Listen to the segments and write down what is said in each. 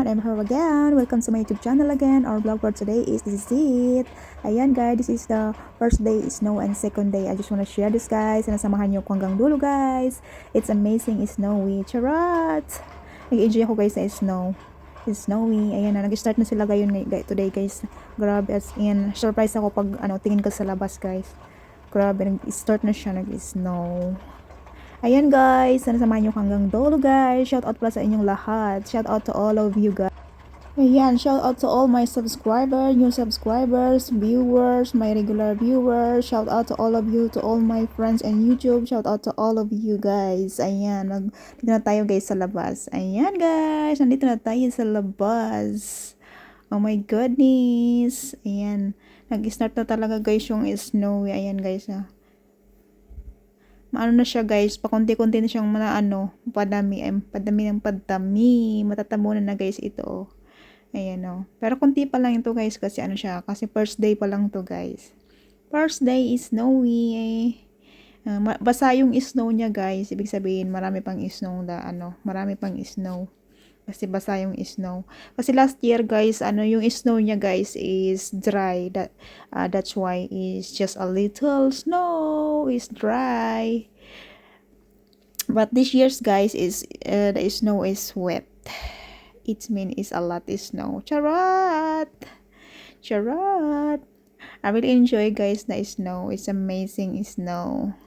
I'm her again. Welcome to my YouTube channel again. Our vlog for today is this is it. Ayan guys, this is the first day snow and second day. I just want to share this guys. Sinasamahan niyo ko hanggang dulo guys. It's amazing, it's snowy. Charot! Nag-enjoy ako guys sa snow. It's snowy. Ayan na, nag-start na sila ngayon today guys. Grabe, as in, surprise ako pag tingin ko sa labas guys. Grabe, nag-start na siya, nag-snow. Ayan guys, sana samahan nyo hanggang dulo guys. Shout out pala sa inyong lahat. Shout out to all of you guys. Ayan, shout out to all my subscribers, new subscribers, viewers, my regular viewers. Shout out to all of you, to all my friends and YouTube. Shout out to all of you guys. Ayan, nandito na tayo guys sa labas. Ayan guys, nandito na tayo sa labas. Oh my goodness. Ayan, nag-start na talaga guys yung snowy. Ayan guys maano na siya guys, pakunti-kunti na siyang padami ng padami, matatabunan na guys ito. Ayan pero kunti pa lang ito guys kasi siya, kasi first day pa lang to guys. First day is snowy. Basa yung snow niya guys, ibig sabihin marami pang snow marami pang snow. Kasi basa yung snow. Kasi last year guys, yung snow niya guys is dry. That's why it's just a little snow is dry. But this year's guys is the snow is wet. It means is a lot of snow. Charot! Charot! I really enjoy guys the snow. It's amazing snow.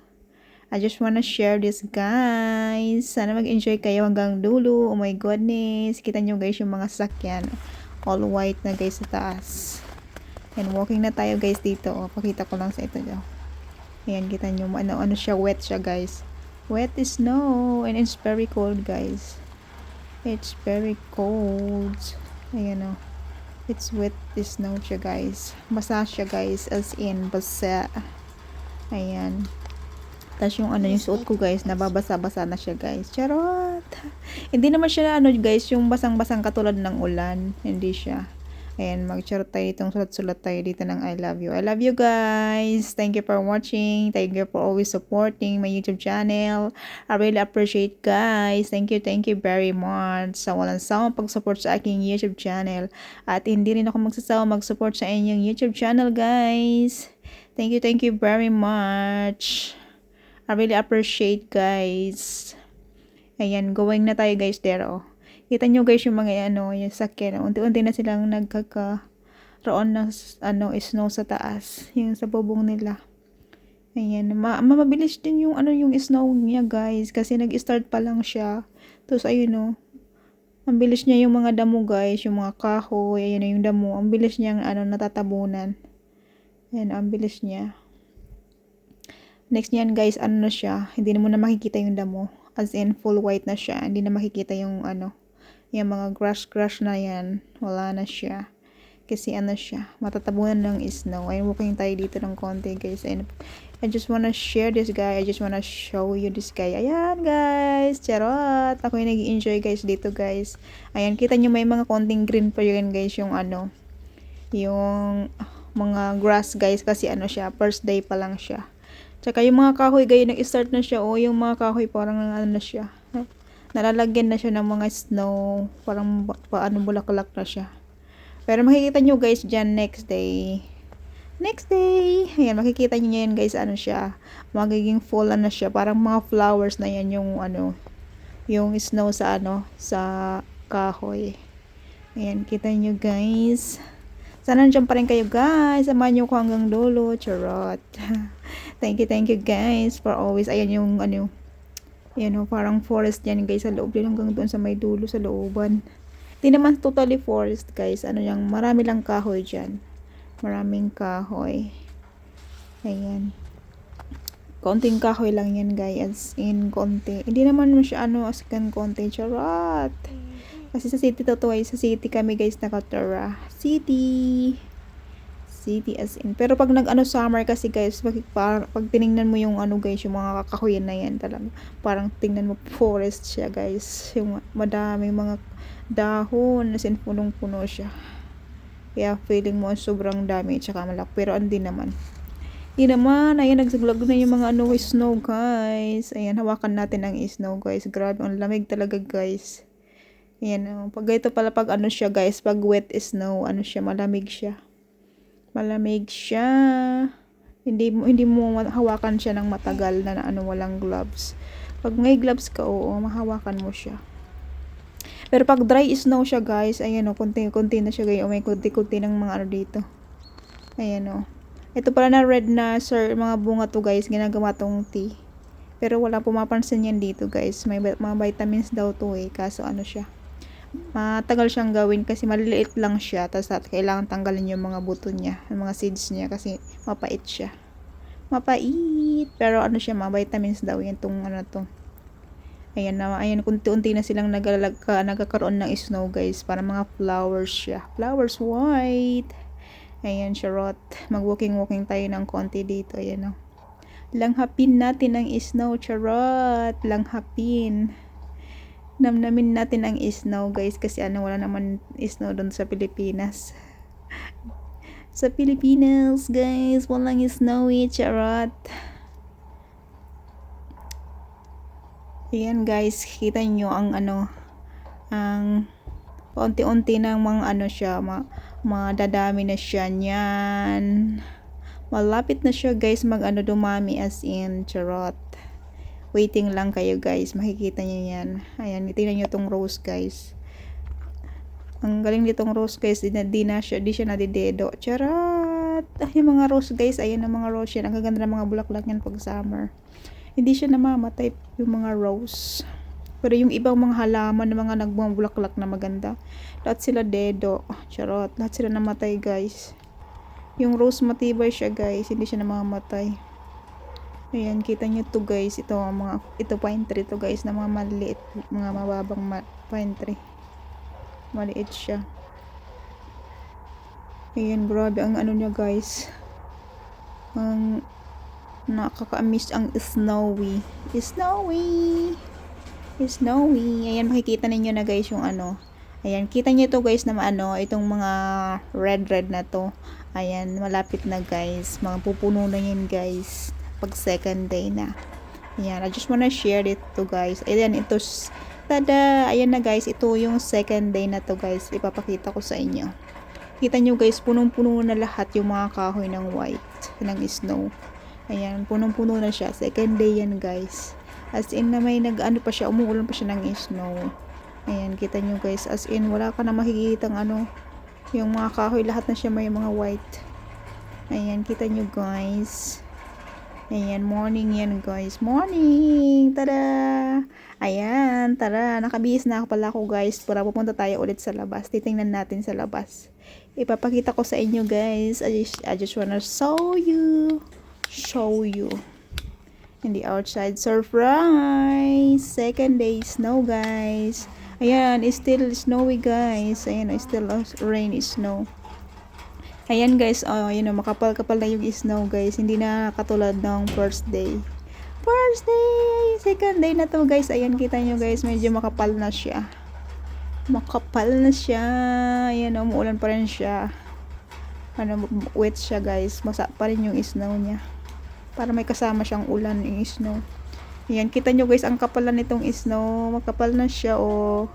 I just wanna share this guys. Sana mag-enjoy kayo hanggang dulo. Oh my goodness. Kita nyo guys yung mga sasakyan. All white na guys sa taas. And walking na tayo guys dito. Pakita ko lang sa ito. Ayan, kita nyo. Ano siya, wet siya guys. Wet snow. And it's very cold guys. It's very cold. Ayan It's wet snow siya guys. Basa siya guys. As in, basa. Ayan. Tapos yung yung suot ko guys, nababasa-basa na siya guys. Charot! Hindi naman siya guys, yung basang-basang katulad ng ulan. Hindi siya. Ayan, mag-charot tayo ditong sulat-sulat tayo dito ng I love you. I love you guys! Thank you for watching. Thank you for always supporting my YouTube channel. I really appreciate guys. Thank you very much sa walang sawang pag-support sa aking YouTube channel. At hindi rin ako magsasawa mag-support sa inyong YouTube channel guys. Thank you very much. I really appreciate guys. Ayan, going na tayo guys there Kita nyo guys yung mga yung sakyan. Unti-unti na silang nagkakaroon ng snow sa taas. Yung sa bubong nila. Ayan, mabilis din yung yung snow niya guys. Kasi nag-start pa lang siya. Tapos ayun ang bilis niya yung mga damo guys. Yung mga kahoy. Ayan yung damo. Ang bilis niya natatabunan. Ayan, ang bilis niya. Next niyan guys, na siya, hindi na mo na makikita yung damo. As in, full white na siya. Hindi na makikita yung yung mga grass na yan. Wala na siya. Kasi siya, matatabunan ng snow. Ayun, walking tayo dito ng konti guys. And I just wanna share this guy. I just wanna show you this guy. Ayan guys, charot. Ako yung nag-enjoy guys dito guys. Ayan, kita nyo may mga konting green pa yun guys. Yung yung mga grass guys. Kasi siya, first day pa lang siya. Tsaka yung mga kahoy, nag-start na siya. Yung mga kahoy parang na siya. Nalalagyan na siya ng mga snow. Parang bulaklak na siya. Pero makikita nyo guys dyan next day. Next day. Ayan, makikita nyo yan guys. Siya. Magiging full na siya. Parang mga flowers na yan yung yung snow sa sa kahoy. Ayan, kita nyo guys. Sana nandiyan pa rin kayo guys. Samahan nyo ko hanggang dulo. Charot. Thank you guys for always. Ayan yung parang forest yan guys sa loob din hanggang doon sa may dulo sa looban. Di naman totally forest guys. Yung marami lang kahoy dyan. Maraming kahoy. Ayan. Konting kahoy lang yan guys. As in konti. Hindi naman siya as in konti. Charot. Kasi sa city sa city kami guys nakatira. City as in. Pero pag summer kasi guys, pag tiningnan mo yung guys, yung mga kakahuyan na yan talaga. Parang tingnan mo forest siya guys. Yung madaming mga dahon, as in punong-puno siya. Kaya feeling mo sobrang dami tsaka malaki. Pero hindi naman. Ayan, nagsaglog na yung mga snow guys. Ayan, hawakan natin ang snow guys. Grabe, ang lamig talaga guys. Ayan, oh. Pag ito pala, pag ano siya guys, pag wet snow, ano siya, malamig siya. Malamig siya. Hindi mo hawakan siya ng matagal na ano, walang gloves. Pag may gloves ka, oo, mahawakan mo siya. Pero pag dry snow siya guys, ayan o, konti-konti na siya guys. O may konti-konti ng mga ano dito. Ayan o. Ito pala na red na sir, mga bunga to guys, ginagawa tong tea. Pero wala pumapansin yan dito guys. May mga vitamins daw to eh. Kaso ano siya, matagal siyang gawin kasi maliliit lang siya. Tapos kailangan tanggalin yung mga buto niya, yung mga seeds niya kasi mapait siya. Mapait. Pero ano siya, mga vitamins daw yan tong ano to. Ayan na, ayan, kunti-unti na silang nagkakaroon ng snow guys. Para mga flowers siya. Flowers white. Ayan, charot. Mag-walking-walking tayo ng konti dito. Ayan o. Langhapin natin ang snow, charot. Langhapin. Namnamin natin ang snow guys. Kasi ano, wala naman snow doon sa Pilipinas. Sa Pilipinas guys, walang snowy, charot. Ayan guys, kita nyo ang ano, ang paunti-unti ng mga ano siya, madadami na siya niyan. Malapit na siya guys mag ano, dumami as in, charot. Waiting lang kayo guys, makikita nyo yan. Ayan, tingnan nyo tong rose guys. Ang galing nitong rose guys, di siya nadidedo. Charot! Yung mga rose guys, ayan ang mga rose yan. Ang gaganda ng mga bulaklak yan pag summer. Hindi siya namamatay yung mga rose. Pero yung ibang mga halaman na mga nagbubulaklak na maganda, lahat sila dedo. Charot, lahat sila namatay guys. Yung rose matibay siya guys, hindi siya namamatay. Ayan, kita nyo to guys. Ito pine tree to guys, na mga maliit, mga mababang pine tree. Maliit siya. Ayan, grabe ang ano niya guys. Ang nakaka-miss ang snowy. Ayan, makikita ninyo na guys yung ano. Ayan, kita nyo ito guys na ano, itong mga red na to. Ayan, malapit na guys. Mga pupuno na yan guys. Pag second day na. Ayan, I just wanna share it to guys. Ayan, ito. Tada! Ayan na guys, ito yung second day na to guys. Ipapakita ko sa inyo. Kita nyo guys, punong-puno na lahat yung mga kahoy ng white, ng snow. Ayan, punong-puno na siya. Second day yan guys. As in na may nag-ano pa siya, umuulan pa siya ng snow. Ayan, kita nyo guys. As in, wala ka na makikitang ano, yung mga kahoy, lahat na siya may mga white. Ayan, kita nyo guys. Ayan, morning yan guys. Morning! Tada! Ayan, tara. Nakabihis na ako pala guys. Para pupunta tayo ulit sa labas. Titingnan natin sa labas. Ipapakita ko sa inyo guys. I just wanna show you in the outside. Surprise! Second day snow guys. Ayan, it's still snowy guys. Ayan, still rain is snow. Ayan guys, oh, yun know, makapal-kapal na yung snow guys. Hindi na katulad ng first day. Second day na to guys. Ayan, kita nyo guys, medyo makapal na siya. Ayan, umuulan pa rin siya. Ano, wet siya guys. Basa pa rin yung snow niya. Para may kasama siyang ulan yung snow. Ayan, kita nyo guys, ang kapal na nitong snow. Makapal na siya, oh.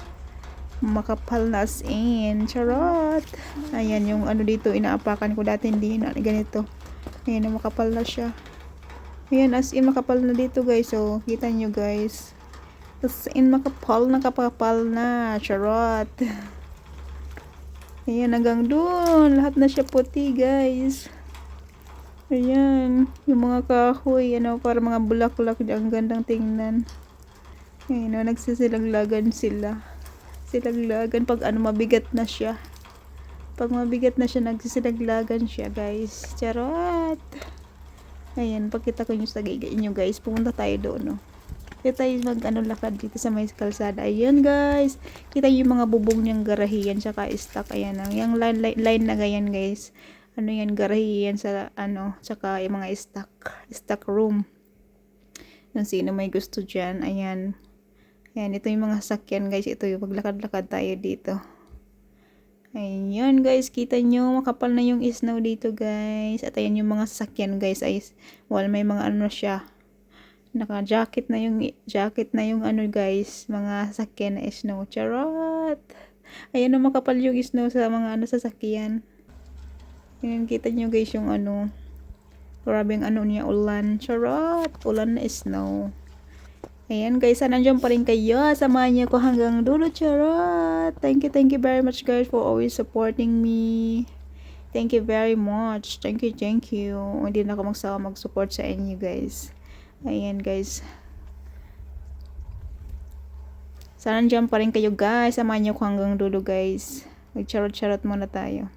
Makapal na as in. Charot. Ayan, yung ano dito, inaapakan ko dati, hindi na ganito. Ayan, makapal na siya. Ayan, as in, makapal na dito guys. So, kita nyo guys. As in, makapal na. Charot. Ayan, hanggang dun. Lahat na siya puti guys. Ayan, yung mga kahoy, ano, para mga bulaklak. Ang gandang tingnan. Ayan, nagsisilaglagan sila. Silaglagan pag ano, mabigat na siya. Pag mabigat na siya, nagsisilaglagan siya guys. Charot. Ayan, pakita ko nyo sa inyo guys. Pumunta tayo doon, no. Kaya tayo lakad dito sa may kalsada. Ayan guys. Kita yung mga bubong niyang garahiyan tsaka stock. Ayan, yung line na ganyan guys. Ano yan, garahiyan sa ano, tsaka yung mga stock room. Kung sino may gusto dyan. Ayan. Ayan, ito yung mga sakyan guys. Ito yung paglakad-lakad tayo dito. Ayan guys, kita nyo, makapal na yung snow dito guys. At ayan yung mga sakyan guys. May mga ano siya, Naka-jacket na yung ano guys, mga sasakyan na snow. Charot! Ayan na makapal yung snow sa mga ano sasakyan. Ayan, kita nyo guys yung ano. Grabe ang ano niya, ulan. Charot! Ulan na snow. Ayan guys, nandiyan pa rin kayo. Samahan niyo ko hanggang dulo. Charot! Thank you very much guys for always supporting me. Thank you very much. Thank you. Hindi na ako magsawa mag-support sa inyo guys. Ayan guys. Sana nandiyan pa rin kayo guys. Samahan niyo ko hanggang dulo guys. Mag-charot-charot muna tayo.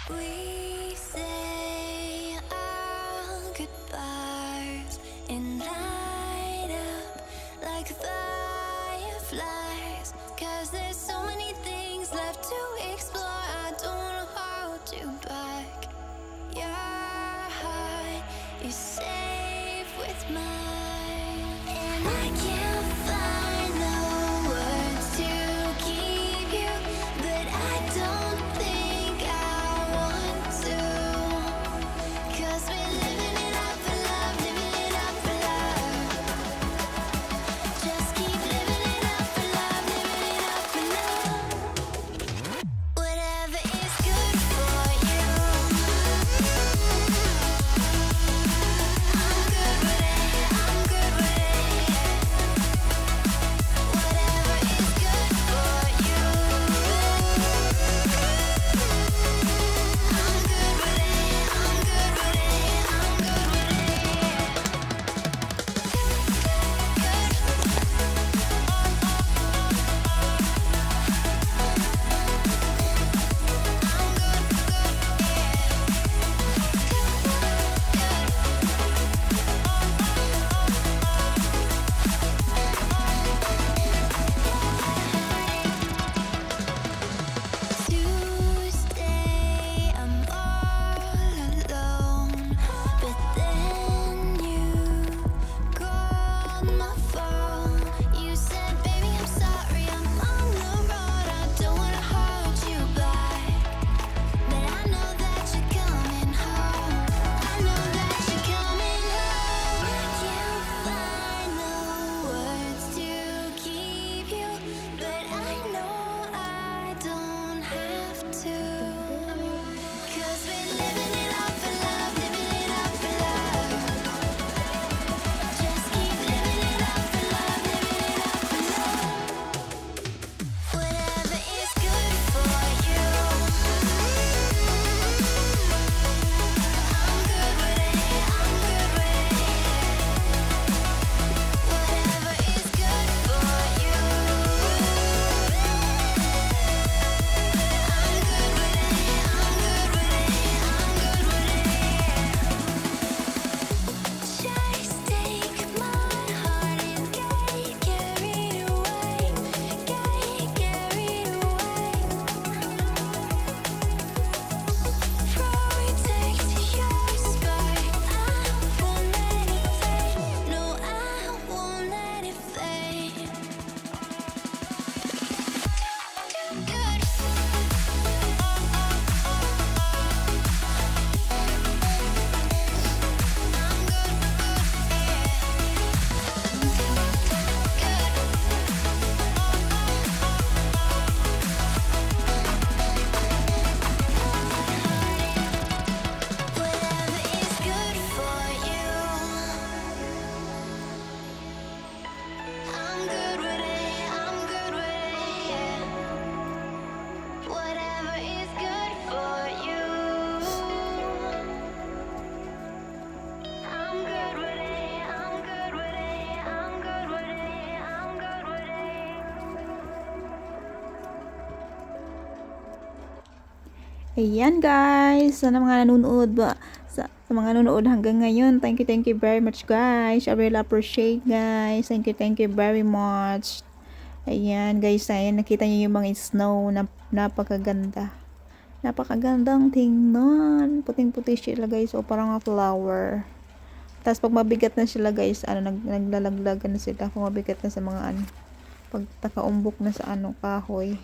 We say our goodbyes and light up like fireflies, 'cause there's so many things left to explore. I don't wanna hold you back. Your heart is safe with mine, and I can't find the words to keep you, but I don't think I want to, 'cause we're living it up for love, living it up for love. Just keep living it up for love, living it up for love. Whatever is good for you, I'm good with it, I'm good with it. Whatever is good for you, I'm good with it, I'm good with it, I'm good with Tuesday, I'm all alone, but then you called my phone. You said, baby, I'm sorry, I'm on the road. I don't wanna hold you back, but I know that you're coming home. I know that you're coming home. I can't find the words to keep you, but I know I don't have to, 'cause we're living it up for love, living it up for love. Just keep living it up for love, living it up for love. Whatever is good for you, I'm good with it, I'm good with it. Whatever is good for you, I'm good with it, I'm good with it, I'm good with it. Just take my heart and get carried away, get carried away. Protect your spark, I won't let it fade. No, I won't let it fade. Good. Whatever is good for you, I'm good with it, I'm good with it, yeah. Whatever is good for you, I'm good with it, I'm good with it, I'm good with it, I'm good with it. Ayan guys, sana mga nanonood ba sa mga nanonood hanggang ngayon. Thank you very much guys. I really appreciate guys. Thank you very much. Ayan guys, ayan nakita niyo yung mga snow na napakaganda. Napakagandang tingnan. Puting-puti sila guys, o parang mga flower. Tapos pag mabigat na sila guys, naglalaglagan na sila. Pag mabigat na sa mga pag takaumbok na sa kahoy.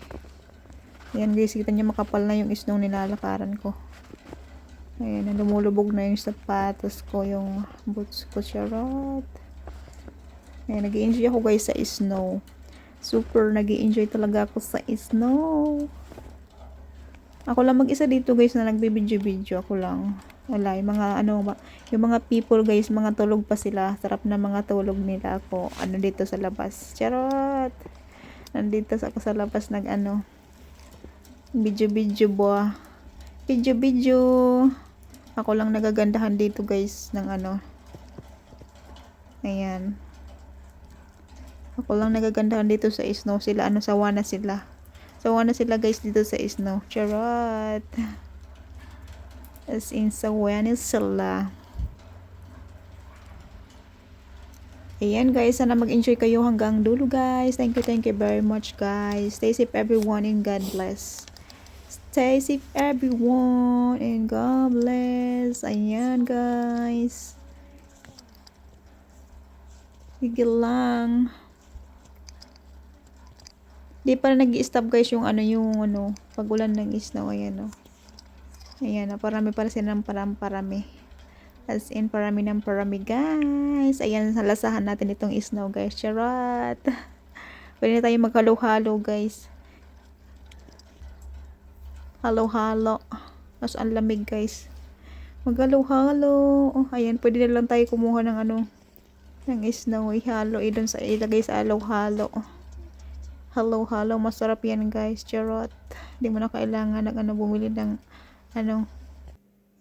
Ayan guys, kita nyo makapal na yung snow nilalakaran ko. Ayan, lumulubog na yung sapatos ko, yung boots ko. Charot. Ayan, nag-enjoy ako guys sa snow. Super nag-enjoy talaga ako sa snow. Ako lang mag-isa dito guys na nagbibideo-video. Ako lang. Wala, yung mga yung mga people guys, mga tulog pa sila. Sarap na mga tulog nila. Ako, dito sa labas. Charot! Nandito ako sa labas video-video ba. Video-video. Ako lang nagagandahan dito guys ng Ayan. Ako lang nagagandahan dito sa snow. Sila sawa na sila. Sawa na sila guys dito sa snow. Charot. As in sawa na sila. Ayan guys, sana mag-enjoy kayo hanggang dulo guys. Thank you very much guys. Stay safe everyone and God bless. Stay safe everyone and God bless. Ayan guys. Sige lang. Di pa nag-i-stop guys yung pag ulan ng snow. Ayan Ayan parami pala sila ng parami. As in parami ng parami guys. Ayan, halasahan natin itong snow guys. Charot. Pwede na tayo maghalo-halo guys. Halo-halo. Mas ang lamig guys. Maghalo-halo. Ayan, pwede na lang tayo kumuha ng ng snow. Ilagay sa halo-halo. Halo-halo. Masarap yan guys. Charot. Hindi mo na kailangan bumili ng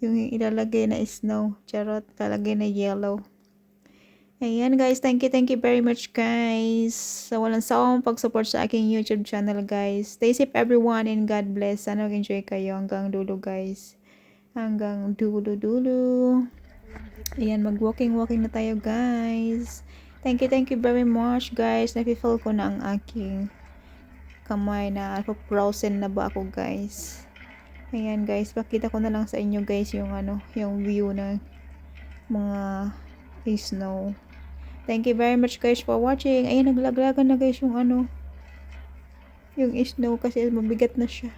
yung ilalagay na snow. Charot. Kalagay na yellow. Ayan guys, thank you very much guys sa walang sawang pag-support sa aking YouTube channel guys. Stay safe everyone and God bless. Sana mag-enjoy kayo hanggang dulo guys. Hanggang dulo. Ayan, mag-walking na tayo guys. Thank you very much guys. Nafe-feel ko na ang aking kamay na frozen na ba ako guys. Ayan guys, pakita ko na lang sa inyo guys yung yung view ng mga snow. Thank you very much guys for watching. Ayan, naglaglagan na guys yung yung snow kasi mabigat na siya.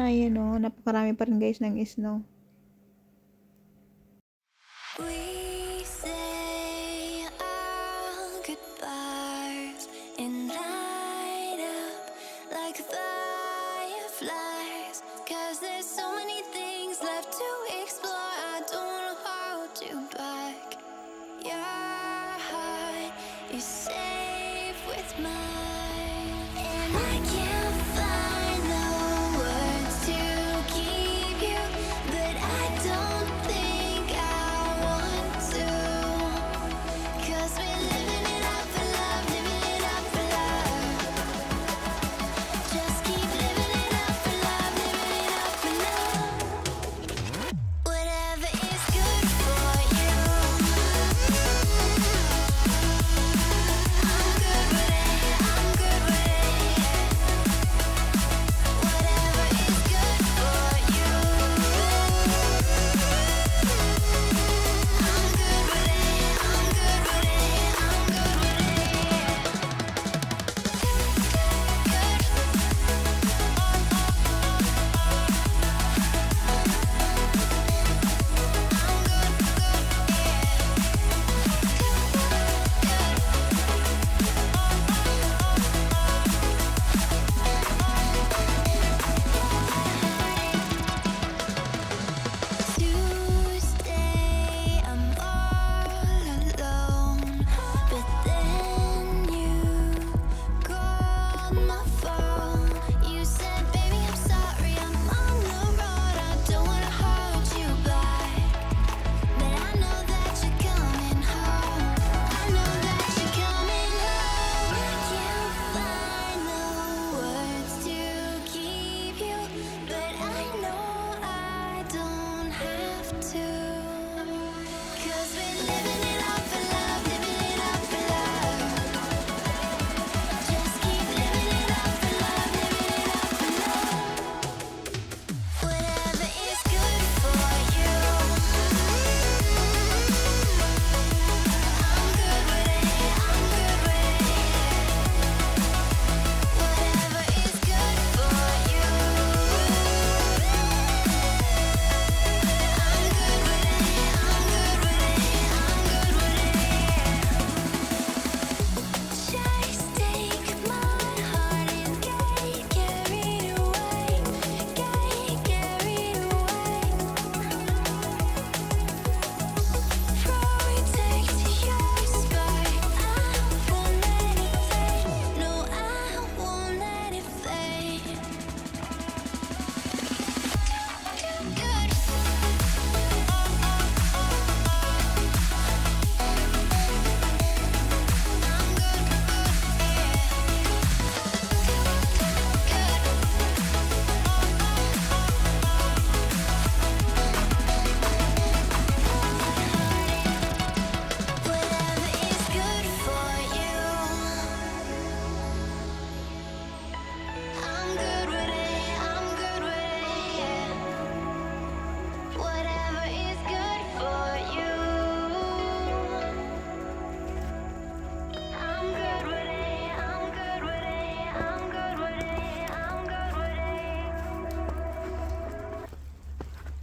Ayan napakarami pa rin guys ng snow. We say our goodbyes and light up like fireflies, 'cause there's so many things left to explore. I don't wanna hold you back. Your heart is safe with mine, and I can't find the words to keep you, but I don't think I want to, 'cause we're living it up for love, living it up for love. Just keep living it up for love, living it up for love.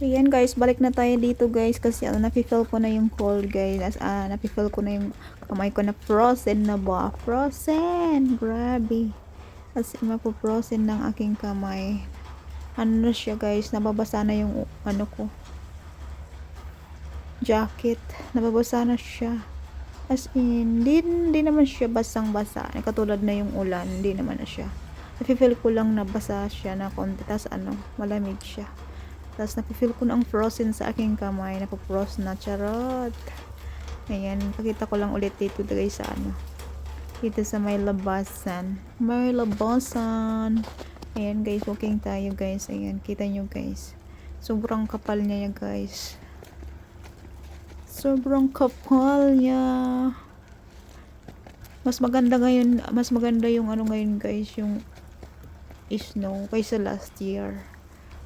Ayan guys, balik na tayo dito guys kasi nafe-feel ko na yung cold guys. Nafe-feel ko na yung kamay ko na frozen na ba? Frozen! Grabe. Kasi mapo-frozen ng aking kamay. Ano na siya guys, nababasa na yung ano ko. Jacket. Nababasa na siya. As in, di naman siya basang-basa. Katulad na yung ulan, hindi naman na siya. Nafe-feel ko lang na basa siya na konti. Tapos malamig siya. Tapos nafe-feel ko na ang frozen sa aking kamay. Napapros na. Charot. Ayan, pakita ko lang ulit dito guys sa dito sa may labasan. May labasan. Ayan guys, walking tayo guys. Ayan, kita nyo guys. Sobrang kapal niya guys. Sobrang kapal niya. Mas maganda yung ngayon guys, yung snow kaysa last year.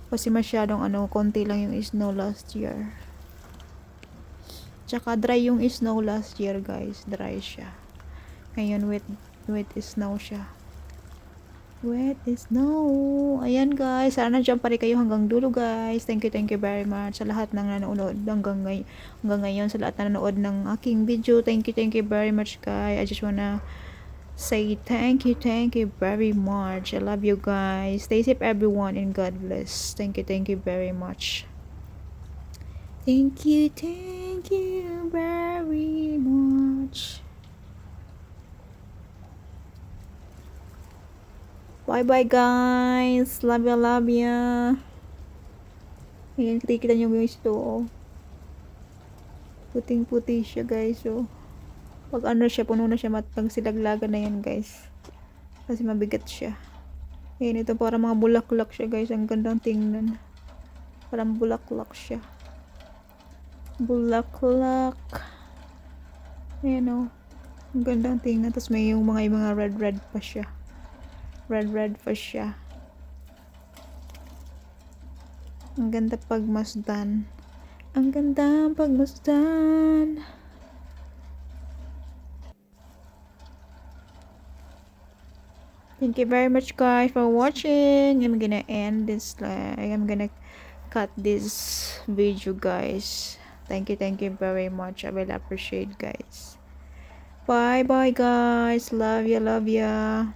Kasi masyadong konti lang yung snow last year. Tsaka dry yung snow last year guys, dry siya. Ngayon wet snow siya. Wet snow. Ayan guys, sana dyan pa rin kayo hanggang dulo guys. Thank you very much sa lahat ng nanonood hanggang ngayon, sa lahat na nanonood ng aking video. Thank you very much guys. I just wanna say thank you very much. I love you guys. Stay safe everyone and God bless. Thank you very much. Thank you very much. Bye bye guys. Love ya. Ayan, kita nyo guys to. Oh. Puting-puti siya guys. Oh. Pag siya, puno na siya, pag silaglagan na yan guys. Kasi mabigat siya. Ayan, ito para mga bulaklak siya guys. Ang gandang tingnan. Parang bulaklak siya. Bulaklak. Ayan o. Ang gandang tingnan. Tapos may yung mga red pa siya. Red pa siya. Ang ganda pagmasdan. Ang ganda pagmasdan. Thank you very much guys for watching. I'm gonna end this I'm gonna cut this video guys. Thank you very much. I will appreciate guys. Bye bye guys. Love ya.